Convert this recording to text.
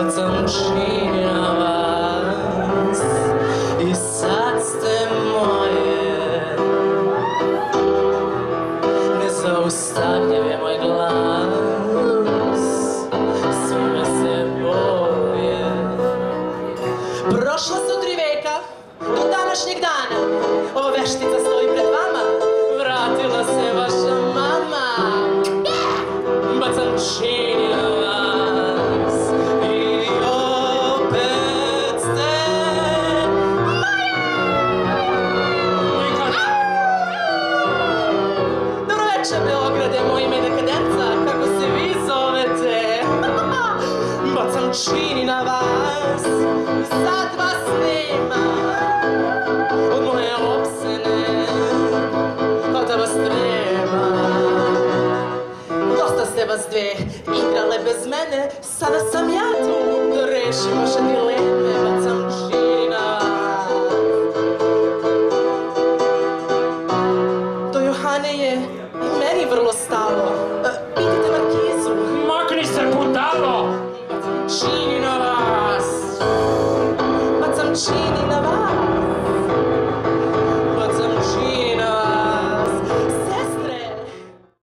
bacam čini na vas i sad ste moje. Nezaustavljiv je moj glas, svi me se boje. Prošla su 3 veka do današnjeg dana, ova veštica stoji pred vama, vratila se vaša mama. Bacam čini na vas i opet ste moje. Dobro večer, Beograde, moje ime je Dekadenca, kako se vi zovete? Bacam čini na vas i sad vas nema. Od moje opsene, od vas treba. Dosta ste vas dve igrale bez mene, sada sam ja tu da rešim vaše dileme. Bacam čini na vas. Do Johane je i meni vrlo stalo. Idite Markizu. Makni se, budalo! Bacam čini na vas. Bacam čini na